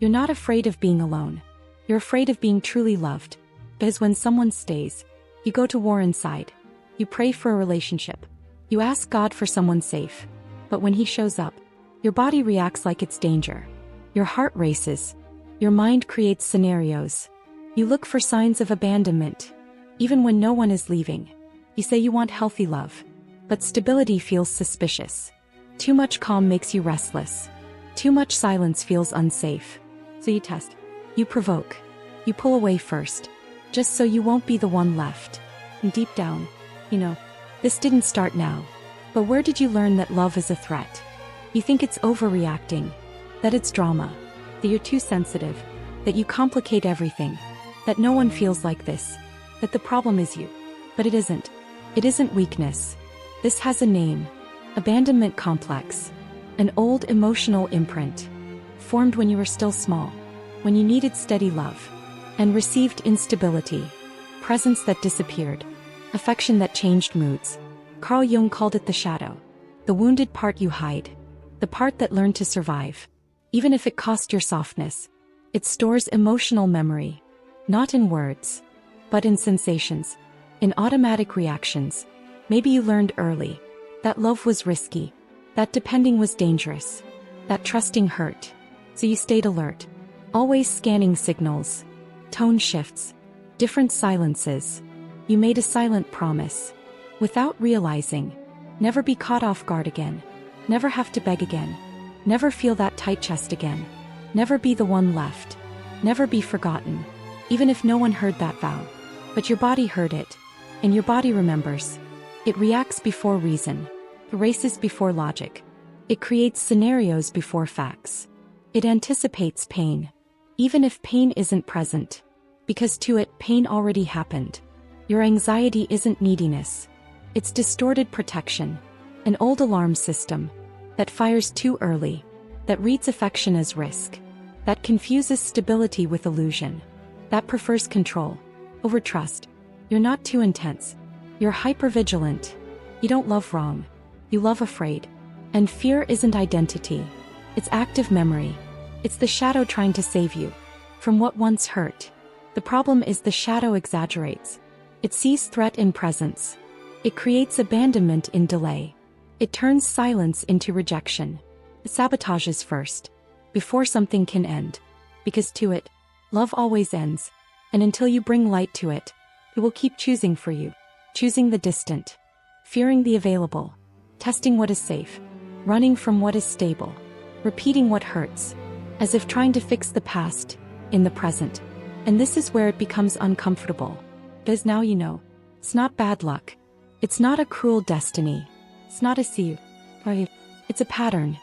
You're not afraid of being alone. You're afraid of being truly loved. Because when someone stays, you go to war inside. You pray for a relationship. You ask God for someone safe. But when he shows up, your body reacts like it's danger. Your heart races. Your mind creates scenarios. You look for signs of abandonment. Even when no one is leaving. You say you want healthy love. But stability feels suspicious. Too much calm makes you restless. Too much silence feels unsafe. So you test. You provoke. You pull away first. Just so you won't be the one left. And deep down, you know, this didn't start now. But where did you learn that love is a threat? You think it's overreacting. That it's drama. That you're too sensitive. That you complicate everything. That no one feels like this. That the problem is you. But it isn't. It isn't weakness. This has a name. Abandonment complex. An old emotional imprint. Formed when you were still small. When you needed steady love. And received instability. Presence that disappeared. Affection that changed moods. Carl Jung called it the shadow. The wounded part you hide. The part that learned to survive. Even if it cost your softness. It stores emotional memory. Not in words. But in sensations. In automatic reactions. Maybe you learned early. That love was risky. That depending was dangerous. That trusting hurt. So you stayed alert. Always scanning signals. Tone shifts. Different silences. You made a silent promise. Without realizing. Never be caught off guard again. Never have to beg again. Never feel that tight chest again. Never be the one left. Never be forgotten. Even if no one heard that vow. But your body heard it. And your body remembers. It reacts before reason. It races before logic. It creates scenarios before facts. It anticipates pain. Even if pain isn't present. Because to it, pain already happened. Your anxiety isn't neediness. It's distorted protection. An old alarm system. That fires too early. That reads affection as risk. That confuses stability with illusion. That prefers control over trust. You're not too intense. You're hypervigilant. You don't love wrong. You love afraid. And fear isn't identity. It's active memory. It's the shadow trying to save you from what once hurt. The problem is the shadow exaggerates. It sees threat in presence. It creates abandonment in delay. It turns silence into rejection. It sabotages first, before something can end. Because to it, love always ends. And until you bring light to it, it will keep choosing for you. Choosing the distant. Fearing the available. Testing what is safe. Running from what is stable. Repeating what hurts. As if trying to fix the past, in the present. And this is where it becomes uncomfortable. Because now you know. It's not bad luck. It's not a cruel destiny. It's not a see you. It's a pattern.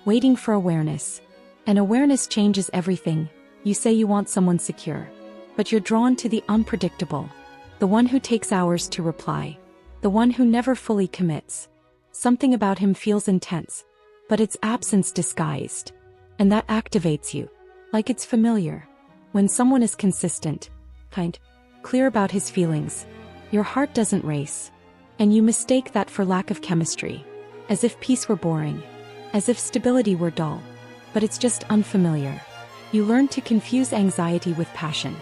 Waiting for awareness. And awareness changes everything. You say you want someone secure. But you're drawn to the unpredictable. The one who takes hours to reply. The one who never fully commits. Something about him feels intense. But it's absence disguised. And that activates you. Like it's familiar. When someone is consistent, kind, clear about his feelings, your heart doesn't race. And you mistake that for lack of chemistry. As if peace were boring. As if stability were dull. But it's just unfamiliar. You learn to confuse anxiety with passion.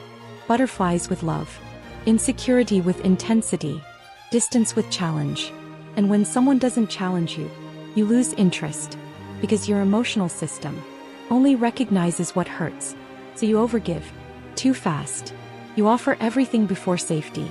Butterflies with love. Insecurity with intensity. Distance with challenge. And when someone doesn't challenge you, you lose interest. Because your emotional system only recognizes what hurts. So you overgive. Too fast. You offer everything before safety.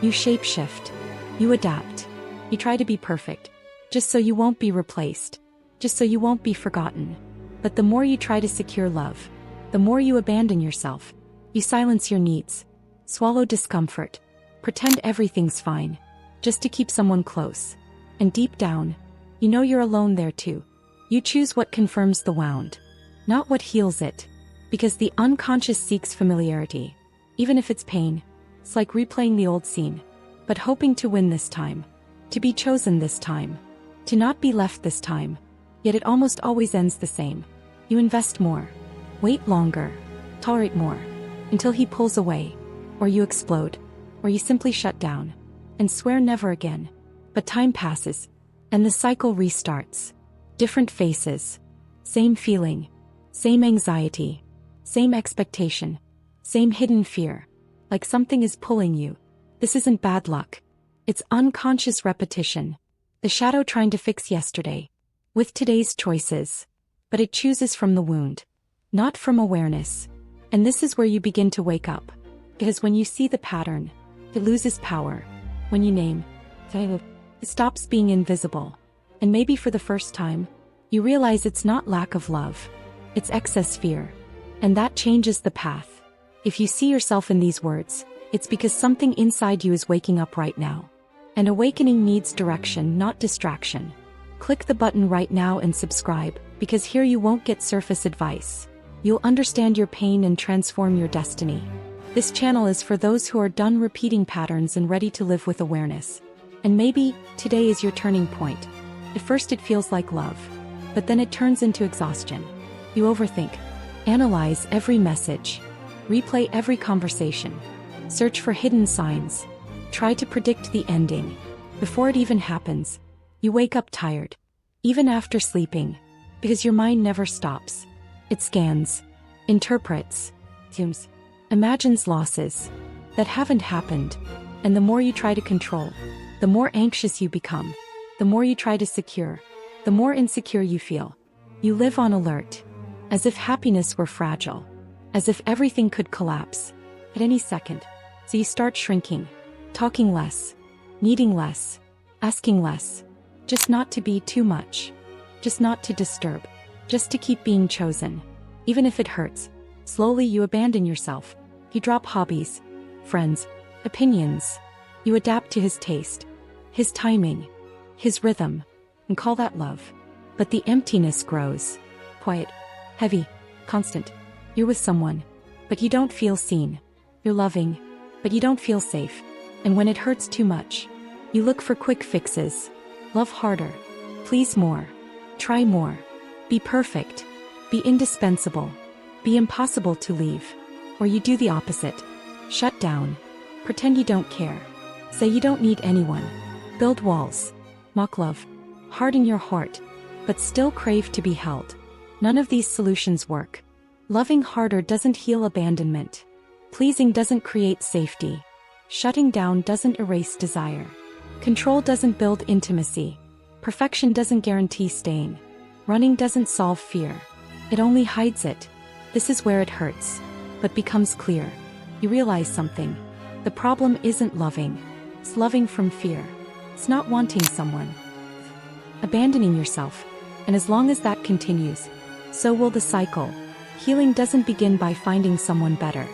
You shapeshift. You adapt. You try to be perfect. Just so you won't be replaced. Just so you won't be forgotten. But the more you try to secure love, the more you abandon yourself. You silence your needs. Swallow discomfort. Pretend everything's fine. Just to keep someone close. And deep down, you know you're alone there too. You choose what confirms the wound. Not what heals it. Because the unconscious seeks familiarity. Even if it's pain. It's like replaying the old scene. But hoping to win this time. To be chosen this time. To not be left this time. Yet it almost always ends the same. You invest more. Wait longer. Tolerate more. Until he pulls away. Or you explode. Or you simply shut down. And swear never again. But time passes. And the cycle restarts. Different faces. Same feeling. Same anxiety. Same expectation. Same hidden fear. Like something is pulling you. This isn't bad luck. It's unconscious repetition. The shadow trying to fix yesterday. With today's choices. But it chooses from the wound. Not from awareness. And this is where you begin to wake up. Because when you see the pattern, it loses power. When you name, it stops being invisible. And maybe for the first time, you realize it's not lack of love. It's excess fear. And that changes the path. If you see yourself in these words, it's because something inside you is waking up right now. An awakening needs direction, not distraction. Click the button right now and subscribe, because here you won't get surface advice. You'll understand your pain and transform your destiny. This channel is for those who are done repeating patterns and ready to live with awareness. And maybe, today is your turning point. At first it feels like love. But then it turns into exhaustion. You overthink. Analyze every message. Replay every conversation. Search for hidden signs. Try to predict the ending. Before it even happens, you wake up tired. Even after sleeping. Because your mind never stops. It scans. Interprets. Assumes. Imagines losses that haven't happened. And the more you try to control, the more anxious you become. The more you try to secure, the more insecure you feel. You live on alert. As if happiness were fragile. As if everything could collapse. At any second. So you start shrinking. Talking less. Needing less. Asking less. Just not to be too much. Just not to disturb. Just to keep being chosen. Even if it hurts. Slowly you abandon yourself. You drop hobbies. Friends. Opinions. You adapt to his taste. His timing. His rhythm. And call that love. But the emptiness grows. Quiet. Heavy. Constant. You're with someone. But you don't feel seen. You're loving. But you don't feel safe. And when it hurts too much, you look for quick fixes. Love harder. Please more. Try more. Be perfect. Be indispensable. Be impossible to leave. Or you do the opposite. Shut down. Pretend you don't care. Say you don't need anyone. Build walls. Mock love. Harden your heart. But still crave to be held. None of these solutions work. Loving harder doesn't heal abandonment. Pleasing doesn't create safety. Shutting down doesn't erase desire. Control doesn't build intimacy. Perfection doesn't guarantee staying. Running doesn't solve fear. It only hides it. This is where it hurts. But becomes clear. You realize something. The problem isn't loving. It's loving from fear. It's not wanting someone. Abandoning yourself. And as long as that continues, so will the cycle. Healing doesn't begin by finding someone better.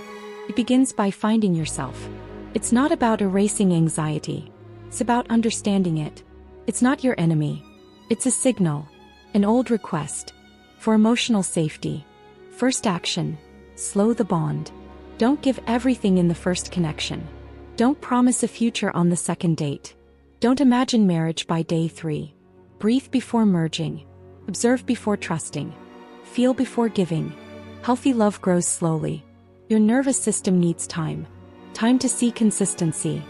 It begins by finding yourself. It's not about erasing anxiety. It's about understanding it. It's not your enemy. It's a signal. An old request. For emotional safety. First action. Slow the bond. Don't give everything in the first connection. Don't promise a future on the second date. Don't imagine marriage by day 3. Breathe before merging. Observe before trusting. Feel before giving. Healthy love grows slowly. Your nervous system needs time. Time to see consistency.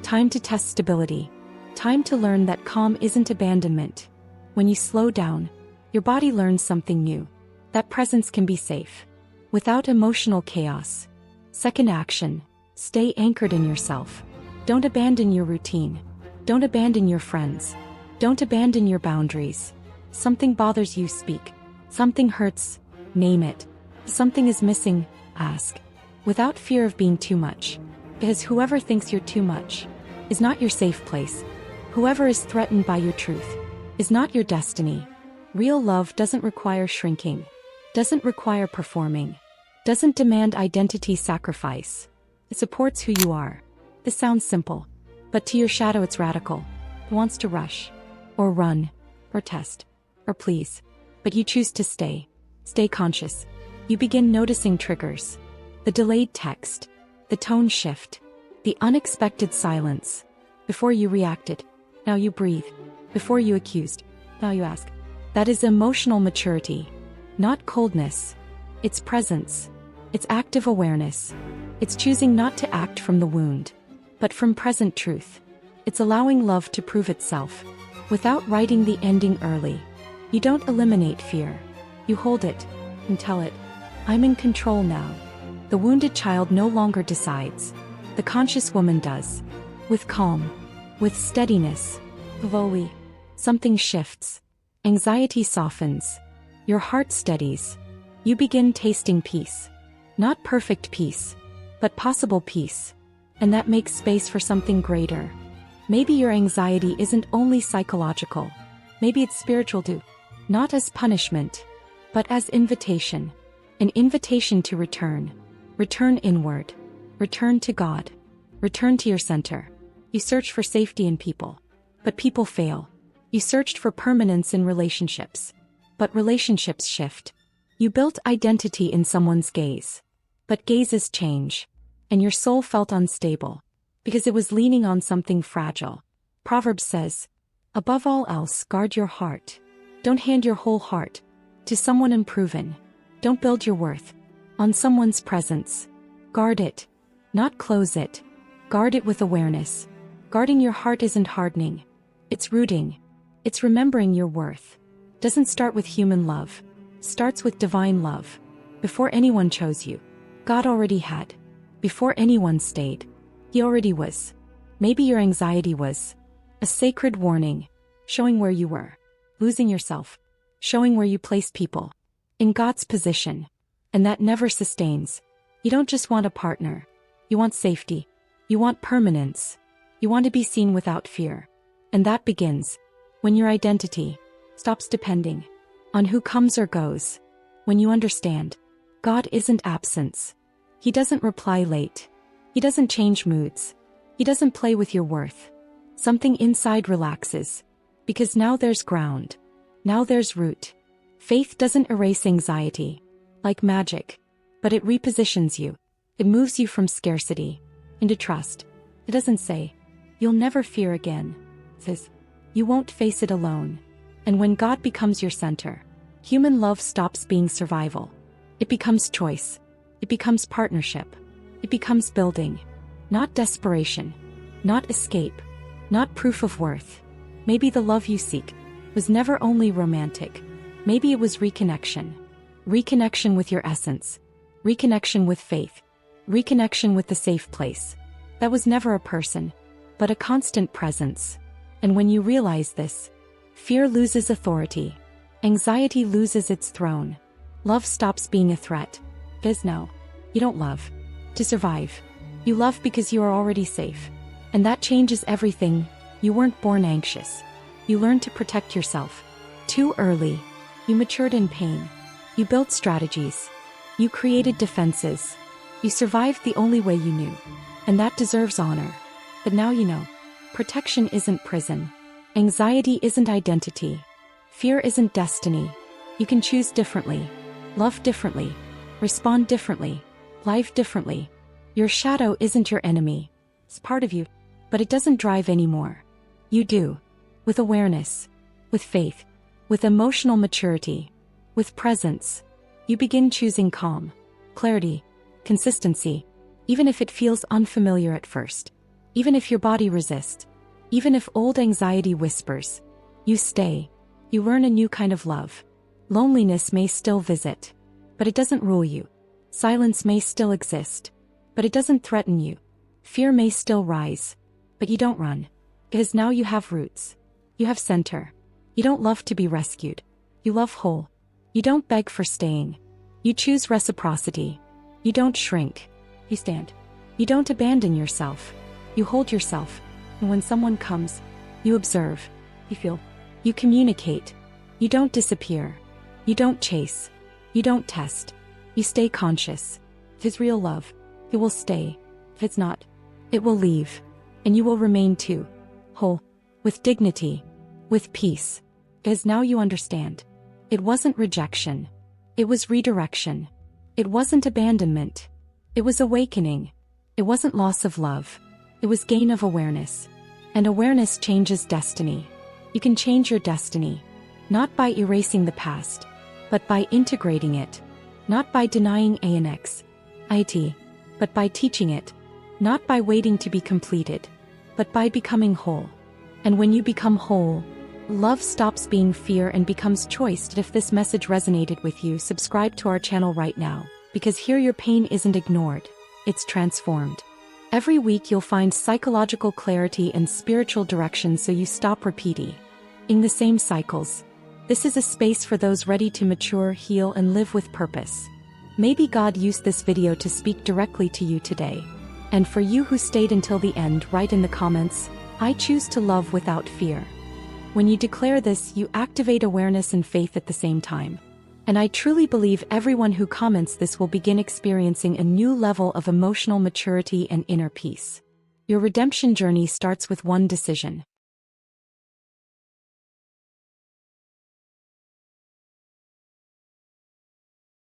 Time to test stability. Time to learn that calm isn't abandonment. When you slow down, your body learns something new. That presence can be safe. Without emotional chaos. Second action. Stay anchored in yourself. Don't abandon your routine. Don't abandon your friends. Don't abandon your boundaries. Something bothers you, speak. Something hurts, name it. Something is missing, ask. Without fear of being too much. Because whoever thinks you're too much is not your safe place. Whoever is threatened by your truth is not your destiny. Real love doesn't require shrinking. Doesn't require performing. Doesn't demand identity sacrifice. It supports who you are. This sounds simple. But to your shadow it's radical. It wants to rush. Or run. Or test. Or please. But you choose to stay. Stay conscious. You begin noticing triggers. The delayed text. The tone shift. The unexpected silence. Before you reacted. Now you breathe. Before you accused. Now you ask. That is emotional maturity. Not coldness. It's presence. It's active awareness. It's choosing not to act from the wound, but from present truth. It's allowing love to prove itself, without writing the ending early. You don't eliminate fear. You hold it, and tell it, I'm in control now. The wounded child no longer decides. The conscious woman does. With calm. With steadiness. Slowly. Something shifts. Anxiety softens. Your heart steadies. You begin tasting peace. Not perfect peace, but possible peace. And that makes space for something greater. Maybe your anxiety isn't only psychological. Maybe it's spiritual too. Not as punishment, but as invitation. An invitation to return. Return inward. Return to God. Return to your center. You search for safety in people. But people fail. You searched for permanence in relationships. But relationships shift. You built identity in someone's gaze. But gazes change. And your soul felt unstable. Because it was leaning on something fragile. Proverbs says, above all else, guard your heart. Don't hand your whole heart to someone unproven. Don't build your worth on someone's presence. Guard it, not close it. Guard it with awareness. Guarding your heart isn't hardening. It's rooting. It's remembering your worth. Doesn't start with human love. Starts with divine love. Before anyone chose you, God already had. Before anyone stayed, He already was. Maybe your anxiety was a sacred warning, showing where you were, losing yourself, showing where you placed people in God's position. And that never sustains. You don't just want a partner. You want safety. You want permanence. You want to be seen without fear. And that begins when your identity stops depending on who comes or goes. When you understand, God isn't absence. He doesn't reply late. He doesn't change moods. He doesn't play with your worth. Something inside relaxes. Because now there's ground. Now there's root. Faith doesn't erase anxiety like magic, but it repositions you. It moves you from scarcity into trust. It doesn't say, you'll never fear again. It says, you won't face it alone. And when God becomes your center, human love stops being survival. It becomes choice. It becomes partnership. It becomes building. Not desperation. Not escape. Not proof of worth. Maybe the love you seek was never only romantic. Maybe it was reconnection. Reconnection with your essence. Reconnection with faith. Reconnection with the safe place. That was never a person, but a constant presence. And when you realize this, fear loses authority. Anxiety loses its throne. Love stops being a threat. Because no, you don't love to survive. You love because you are already safe. And that changes everything. You weren't born anxious. You learned to protect yourself. Too early. You matured in pain. You built strategies. You created defenses. You survived the only way you knew. And that deserves honor. But now you know. Protection isn't prison. Anxiety isn't identity. Fear isn't destiny. You can choose differently. Love differently. Respond differently. Live differently. Your shadow isn't your enemy. It's part of you. But it doesn't drive anymore. You do. With awareness. With faith. With emotional maturity. With presence. You begin choosing calm. Clarity. Consistency. Even if it feels unfamiliar at first. Even if your body resists. Even if old anxiety whispers. You stay. You learn a new kind of love. Loneliness may still visit. But it doesn't rule you. Silence may still exist. But it doesn't threaten you. Fear may still rise. But you don't run. Because now you have roots. You have center. You don't love to be rescued. You love whole. You don't beg for staying. You choose reciprocity. You don't shrink. You stand. You don't abandon yourself. You hold yourself. And when someone comes, you observe. You feel. You communicate. You don't disappear. You don't chase. You don't test. You stay conscious. If it's real love, it will stay. If it's not, it will leave. And you will remain too. Whole. With dignity. With peace. Because now you understand. It wasn't rejection. It was redirection. It wasn't abandonment. It was awakening. It wasn't loss of love. It was gain of awareness. And awareness changes destiny. You can change your destiny. Not by erasing the past, but by integrating it. Not by denying anxiety, but by teaching it. Not by waiting to be completed, but by becoming whole. And when you become whole, love stops being fear and becomes choice. If this message resonated with you, subscribe to our channel right now. because here your pain isn't ignored, it's transformed. Every week you'll find psychological clarity and spiritual direction so you stop repeating in the same cycles. This is a space for those ready to mature, heal, and live with purpose. Maybe God used this video to speak directly to you today. And for you who stayed until the end, write in the comments, "I choose to love without fear." When you declare this, you activate awareness and faith at the same time. And I truly believe everyone who comments this will begin experiencing a new level of emotional maturity and inner peace. Your redemption journey starts with one decision.